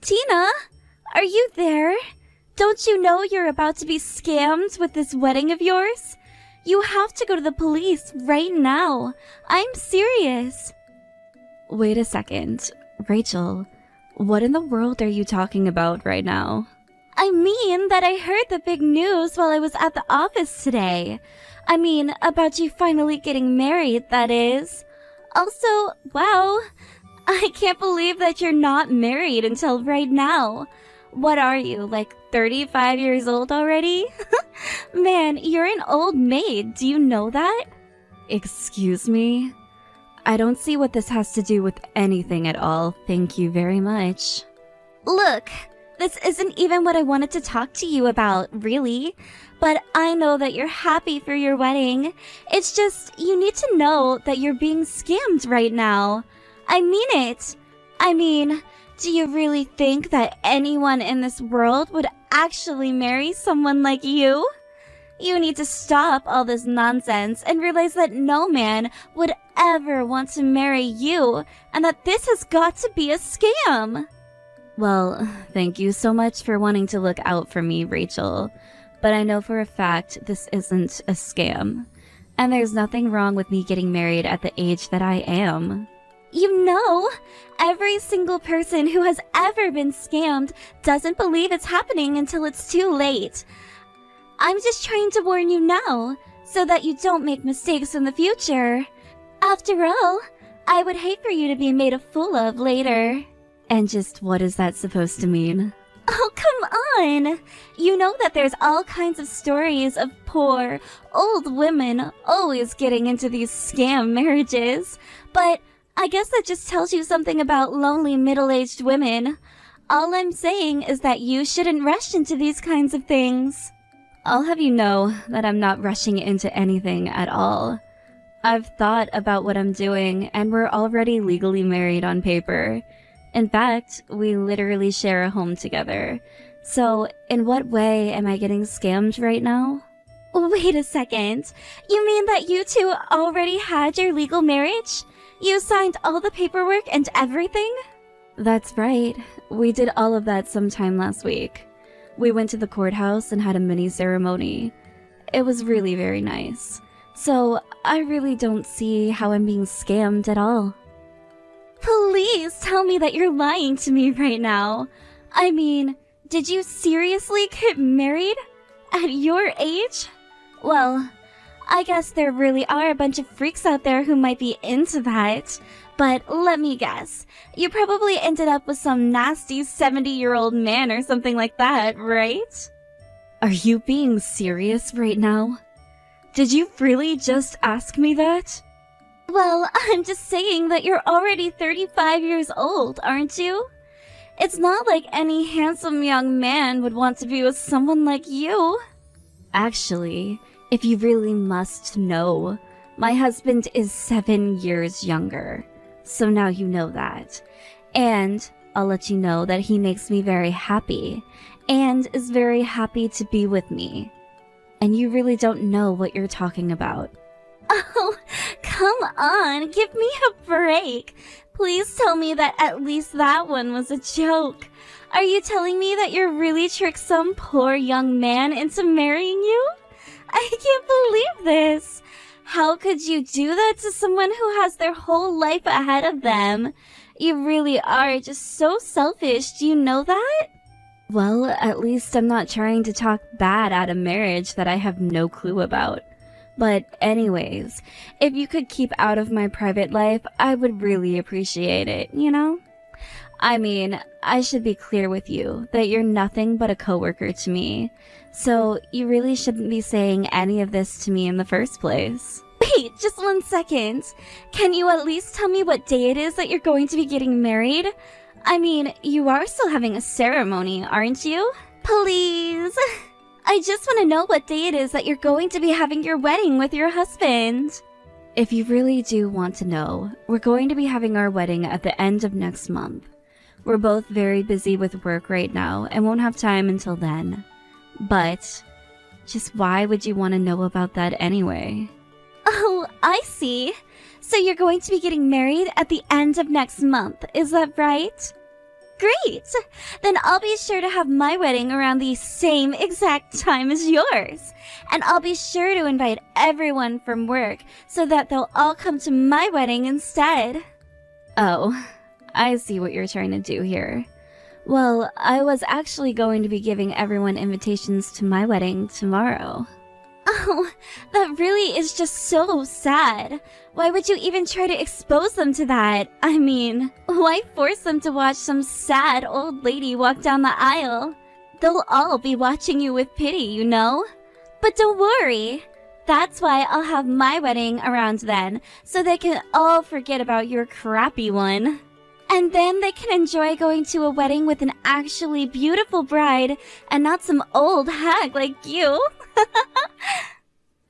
Tina, are you there? Don't you know you're about to be scammed with this wedding of yours? You have to go to the police right now. I'm serious. Wait a second. Rachel, what in the world are you talking about right now? I mean that I heard the big news while I was at the office today. I mean, about you finally getting married, that is. Also, wow, I can't believe that you're not married until right now. What are you, like 35 years old already? Man, you're an old maid, do you know that? Excuse me? I don't see what this has to do with anything at all, thank you very much. Look, this isn't even what I wanted to talk to you about, really. But I know that you're happy for your wedding. It's just, you need to know that you're being scammed right now. I mean it. I mean, do you really think that anyone in this world would actually marry someone like you? You need to stop all this nonsense and realize that no man would ever want to marry you, and that this has got to be a scam. Well, thank you so much for wanting to look out for me, Rachel. But I know for a fact this isn't a scam. And there's nothing wrong with me getting married at the age that I am. You know, every single person who has ever been scammed doesn't believe it's happening until it's too late. I'm just trying to warn you now, so that you don't make mistakes in the future. After all, I would hate for you to be made a fool of later. And just what is that supposed to mean? Oh, come on! You know that there's all kinds of stories of poor, old women always getting into these scam marriages. But I guess that just tells you something about lonely middle-aged women. All I'm saying is that you shouldn't rush into these kinds of things. I'll have you know that I'm not rushing into anything at all. I've thought about what I'm doing, and we're already legally married on paper. In fact, we literally share a home together. So, in what way am I getting scammed right now? Wait a second. You mean that you two already had your legal marriage? You signed all the paperwork and everything? That's right. We did all of that sometime last week. We went to the courthouse and had a mini ceremony. It was really very nice. So, I really don't see how I'm being scammed at all. Please tell me that you're lying to me right now. I mean, did you seriously get married? At your age? Well, I guess there really are a bunch of freaks out there who might be into that. But let me guess, you probably ended up with some nasty 70-year-old man or something like that, right? Are you being serious right now? Did you really just ask me that? Well, I'm just saying that you're already 35 years old, aren't you? It's not like any handsome young man would want to be with someone like you. Actually, if you really must know, my husband is 7 years younger. So now you know that. And I'll let you know that he makes me very happy, and is very happy to be with me. And you really don't know what you're talking about. Oh, come on, give me a break. Please tell me that at least that one was a joke. Are you telling me that you really tricked some poor young man into marrying you? I can't believe this. How could you do that to someone who has their whole life ahead of them? You really are just so selfish, do you know that? Well, at least I'm not trying to talk bad at a marriage that I have no clue about. But anyways, if you could keep out of my private life, I would really appreciate it, you know? I mean, I should be clear with you that you're nothing but a coworker to me. So you really shouldn't be saying any of this to me in the first place. Wait, just 1 second. Can you at least tell me what day it is that you're going to be getting married? I mean, you are still having a ceremony, aren't you? Please. I just want to know what day it is that you're going to be having your wedding with your husband. If you really do want to know, we're going to be having our wedding at the end of next month. We're both very busy with work right now and won't have time until then. But, just why would you want to know about that anyway? Oh, I see. So you're going to be getting married at the end of next month, is that right? Great! Then I'll be sure to have my wedding around the same exact time as yours. And I'll be sure to invite everyone from work so that they'll all come to my wedding instead. Oh, I see what you're trying to do here. Well, I was actually going to be giving everyone invitations to my wedding tomorrow. Oh, that really is just so sad. Why would you even try to expose them to that? I mean, why force them to watch some sad old lady walk down the aisle? They'll all be watching you with pity, you know? But don't worry. That's why I'll have my wedding around then, so they can all forget about your crappy one. And then they can enjoy going to a wedding with an actually beautiful bride and not some old hag like you.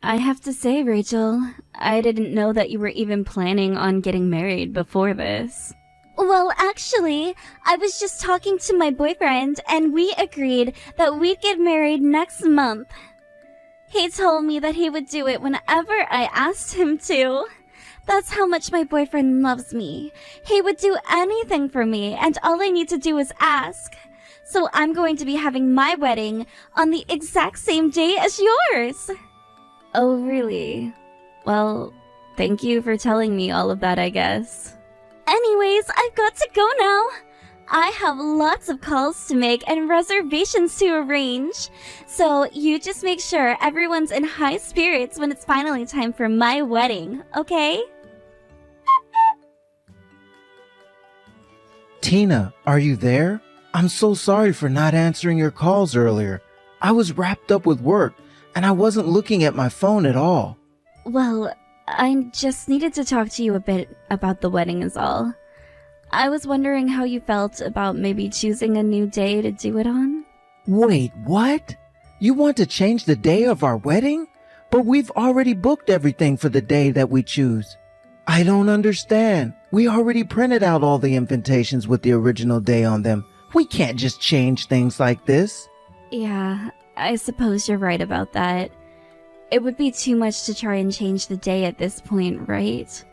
I have to say, Rachel, I didn't know that you were even planning on getting married before this. Well, actually, I was just talking to my boyfriend and we agreed that we'd get married next month. He told me that he would do it whenever I asked him to. That's how much my boyfriend loves me. He would do anything for me, and all I need to do is ask. So I'm going to be having my wedding on the exact same day as yours. Oh, really? Well, thank you for telling me all of that, I guess. Anyways, I've got to go now. I have lots of calls to make and reservations to arrange. So you just make sure everyone's in high spirits when it's finally time for my wedding, okay? Tina, are you there? I'm so sorry for not answering your calls earlier. I was wrapped up with work, and I wasn't looking at my phone at all. Well, I just needed to talk to you a bit about the wedding is all. I was wondering how you felt about maybe choosing a new day to do it on. Wait, what? You want to change the day of our wedding? But we've already booked everything for the day that we choose. I don't understand. We already printed out all the invitations with the original day on them. We can't just change things like this. Yeah, I suppose you're right about that. It would be too much to try and change the day at this point, right?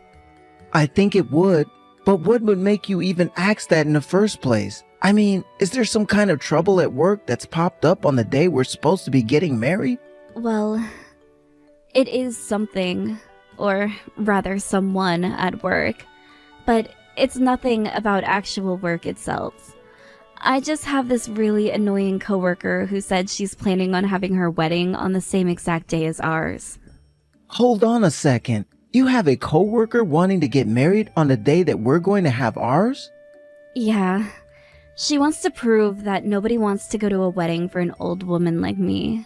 I think it would. But what would make you even ask that in the first place? I mean, is there some kind of trouble at work that's popped up on the day we're supposed to be getting married? Well, it is something, or rather someone at work, but it's nothing about actual work itself. I just have this really annoying coworker who said she's planning on having her wedding on the same exact day as ours. Hold on a second. You have a coworker wanting to get married on the day that we're going to have ours? Yeah. She wants to prove that nobody wants to go to a wedding for an old woman like me.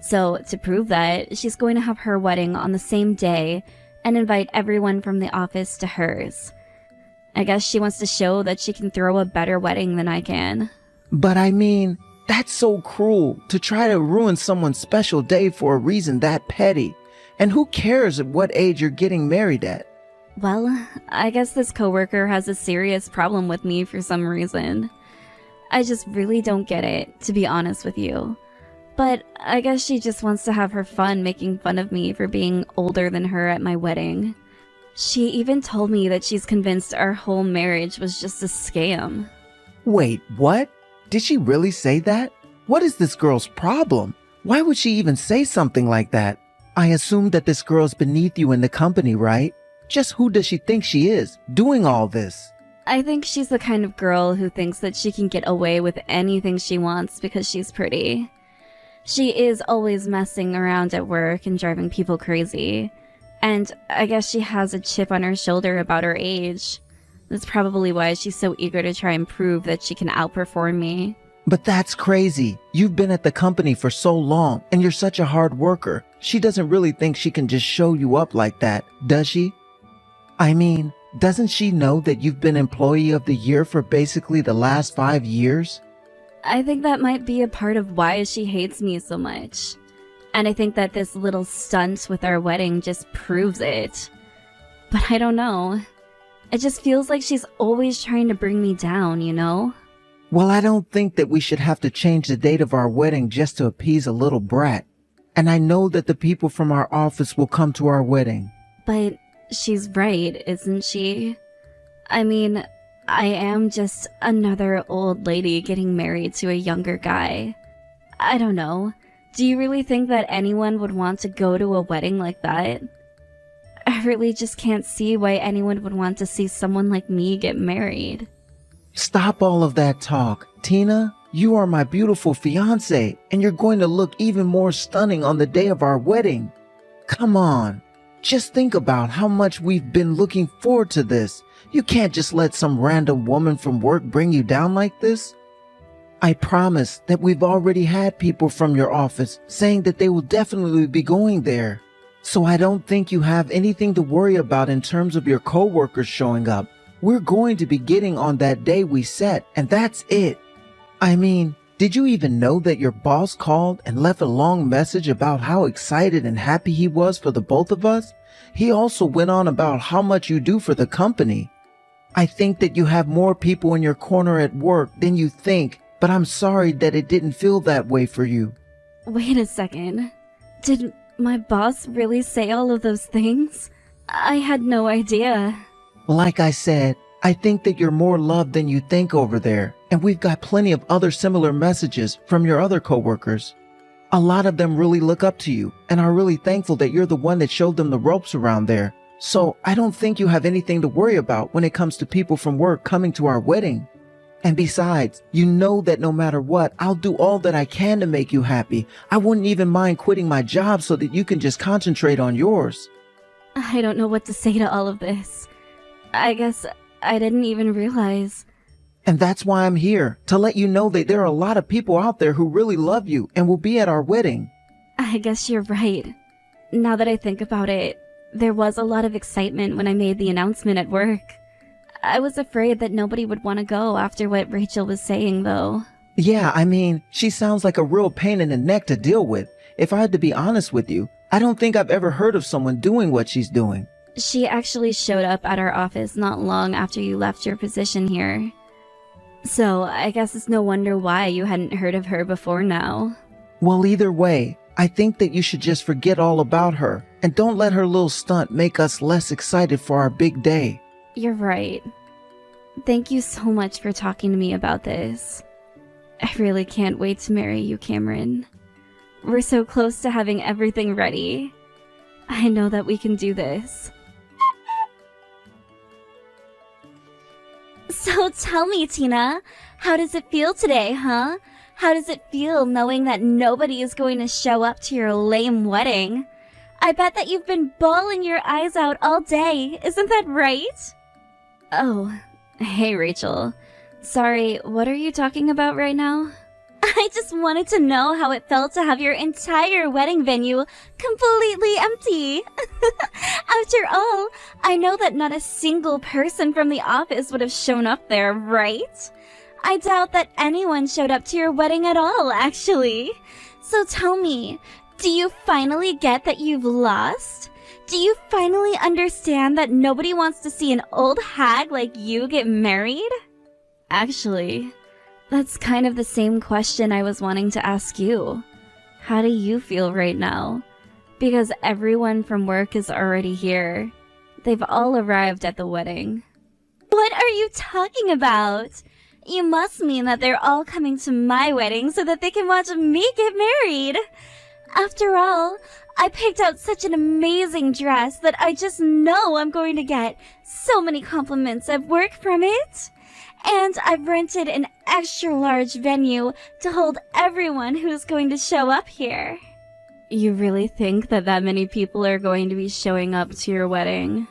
So, to prove that, she's going to have her wedding on the same day and invite everyone from the office to hers. I guess she wants to show that she can throw a better wedding than I can. But I mean, that's so cruel to try to ruin someone's special day for a reason that petty. And who cares at what age you're getting married at? Well, I guess this coworker has a serious problem with me for some reason. I just really don't get it, to be honest with you. But I guess she just wants to have her fun making fun of me for being older than her at my wedding. She even told me that she's convinced our whole marriage was just a scam. Wait, what? Did she really say that? What is this girl's problem? Why would she even say something like that? I assume that this girl's beneath you in the company, right? Just who does she think she is, doing all this? I think she's the kind of girl who thinks that she can get away with anything she wants because she's pretty. She is always messing around at work and driving people crazy. And I guess she has a chip on her shoulder about her age. That's probably why she's so eager to try and prove that she can outperform me. But that's crazy. You've been at the company for so long, and you're such a hard worker. She doesn't really think she can just show you up like that, does she? I mean, doesn't she know that you've been Employee of the Year for basically the last 5 years? I think that might be a part of why she hates me so much. And I think that this little stunt with our wedding just proves it. But I don't know. It just feels like she's always trying to bring me down, you know? Well, I don't think that we should have to change the date of our wedding just to appease a little brat. And I know that the people from our office will come to our wedding. But she's right, isn't she? I mean, I am just another old lady getting married to a younger guy. I don't know. Do you really think that anyone would want to go to a wedding like that? I really just can't see why anyone would want to see someone like me get married. Stop all of that talk. Tina, you are my beautiful fiancé, and you're going to look even more stunning on the day of our wedding. Come on. Just think about how much we've been looking forward to this. You can't just let some random woman from work bring you down like this. I promise that we've already had people from your office saying that they will definitely be going there. So I don't think you have anything to worry about in terms of your coworkers showing up. We're going to be getting on that day we set, and that's it. I mean, did you even know that your boss called and left a long message about how excited and happy he was for the both of us? He also went on about how much you do for the company. I think that you have more people in your corner at work than you think, but I'm sorry that it didn't feel that way for you. Wait a second. Did my boss really say all of those things? I had no idea. Like I said, I think that you're more loved than you think over there, and we've got plenty of other similar messages from your other coworkers. A lot of them really look up to you and are really thankful that you're the one that showed them the ropes around there. So I don't think you have anything to worry about when it comes to people from work coming to our wedding. And besides, you know that no matter what, I'll do all that I can to make you happy. I wouldn't even mind quitting my job so that you can just concentrate on yours. I don't know what to say to all of this. I guess I didn't even realize. And that's why I'm here, to let you know that there are a lot of people out there who really love you and will be at our wedding. I guess you're right. Now that I think about it, there was a lot of excitement when I made the announcement at work. I was afraid that nobody would want to go after what Rachel was saying, though. Yeah, I mean, she sounds like a real pain in the neck to deal with. If I had to be honest with you, I don't think I've ever heard of someone doing what she's doing. She actually showed up at our office not long after you left your position here. So I guess it's no wonder why you hadn't heard of her before now. Well, either way, I think that you should just forget all about her and don't let her little stunt make us less excited for our big day. You're right. Thank you so much for talking to me about this. I really can't wait to marry you, Cameron. We're so close to having everything ready. I know that we can do this. So tell me, Tina, how does it feel today, huh? How does it feel knowing that nobody is going to show up to your lame wedding? I bet that you've been bawling your eyes out all day, isn't that right? Oh, hey Rachel. Sorry, what are you talking about right now? I just wanted to know how it felt to have your entire wedding venue completely empty. After all, I know that not a single person from the office would have shown up there, right? I doubt that anyone showed up to your wedding at all, actually. So tell me, do you finally get that you've lost? Do you finally understand that nobody wants to see an old hag like you get married? Actually, that's kind of the same question I was wanting to ask you. How do you feel right now? Because everyone from work is already here. They've all arrived at the wedding. What are you talking about? You must mean that they're all coming to my wedding so that they can watch me get married. After all, I picked out such an amazing dress that I just know I'm going to get so many compliments at work from it. And I've rented an extra large venue to hold everyone who's going to show up here. You really think that many people are going to be showing up to your wedding?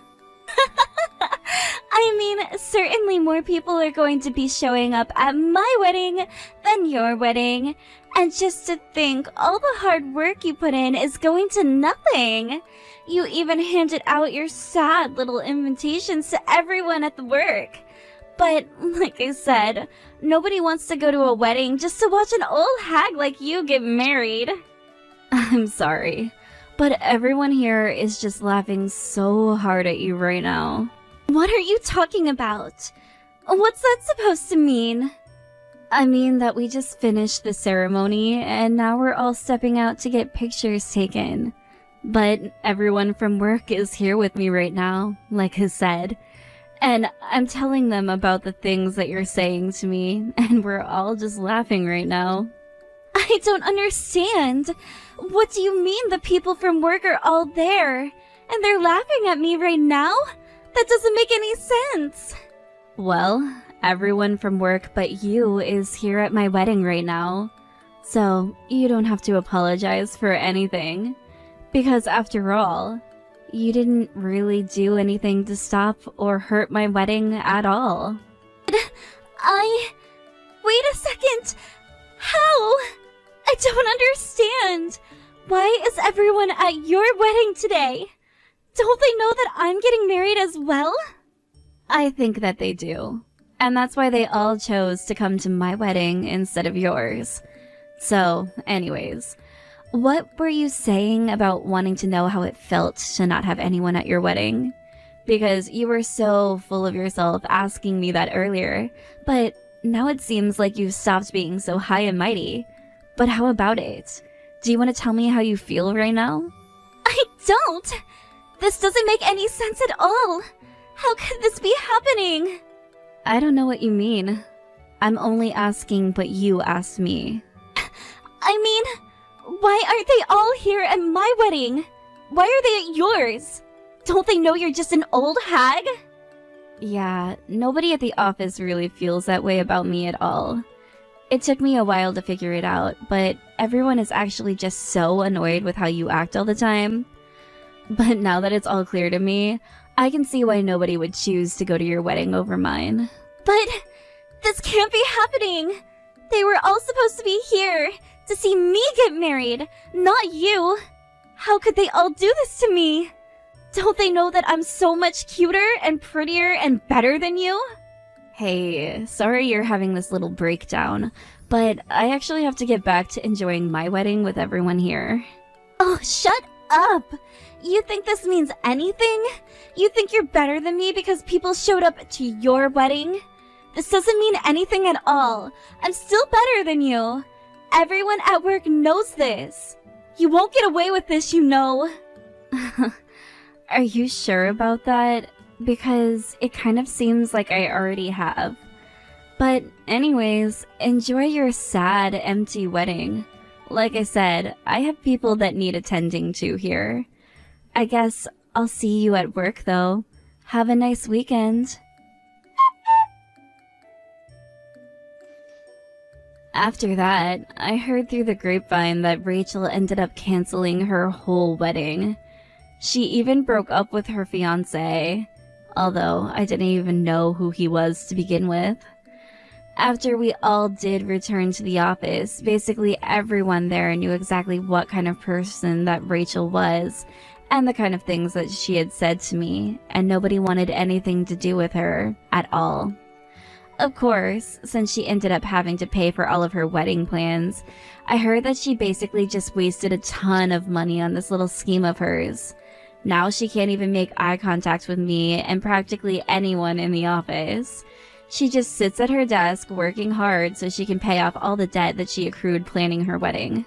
I mean, certainly more people are going to be showing up at my wedding than your wedding. And just to think, all the hard work you put in is going to nothing. You even handed out your sad little invitations to everyone at the work. But, like I said, nobody wants to go to a wedding just to watch an old hag like you get married. I'm sorry, but everyone here is just laughing so hard at you right now. What are you talking about? What's that supposed to mean? I mean that we just finished the ceremony and now we're all stepping out to get pictures taken. But everyone from work is here with me right now, like I said. And I'm telling them about the things that you're saying to me, and we're all just laughing right now. I don't understand. What do you mean the people from work are all there, and they're laughing at me right now? That doesn't make any sense. Well, everyone from work but you is here at my wedding right now. So you don't have to apologize for anything. Because after all, you didn't really do anything to stop or hurt my wedding at all. Wait a second! How? I don't understand! Why is everyone at your wedding today? Don't they know that I'm getting married as well? I think that they do. And that's why they all chose to come to my wedding instead of yours. So, anyways, what were you saying about wanting to know how it felt to not have anyone at your wedding? Because you were so full of yourself asking me that earlier, but now it seems like you've stopped being so high and mighty. But how about it? Do you want to tell me how you feel right now? I don't! This doesn't make any sense at all! How could this be happening? I don't know what you mean. I'm only asking what you asked me. I mean, why aren't they all here at my wedding? Why are they at yours? Don't they know you're just an old hag? Yeah, nobody at the office really feels that way about me at all. It took me a while to figure it out, but everyone is actually just so annoyed with how you act all the time. But now that it's all clear to me, I can see why nobody would choose to go to your wedding over mine. But this can't be happening! They were all supposed to be here to see me get married, not you! How could they all do this to me? Don't they know that I'm so much cuter and prettier and better than you? Hey, sorry you're having this little breakdown, but I actually have to get back to enjoying my wedding with everyone here. Oh, shut up! You think this means anything? You think you're better than me because people showed up to your wedding? This doesn't mean anything at all. I'm still better than you. Everyone at work knows this. You won't get away with this, you know. Are you sure about that? Because it kind of seems like I already have. But anyways, enjoy your sad, empty wedding. Like I said, I have people that need attending to here. I guess I'll see you at work though. Have a nice weekend. After that, I heard through the grapevine that Rachel ended up canceling her whole wedding. She even broke up with her fiancé, although I didn't even know who he was to begin with. After we all did return to the office, basically everyone there knew exactly what kind of person that Rachel was, and the kind of things that she had said to me, and nobody wanted anything to do with her at all. Of course, since she ended up having to pay for all of her wedding plans, I heard that she basically just wasted a ton of money on this little scheme of hers. Now she can't even make eye contact with me and practically anyone in the office. She just sits at her desk working hard so she can pay off all the debt that she accrued planning her wedding.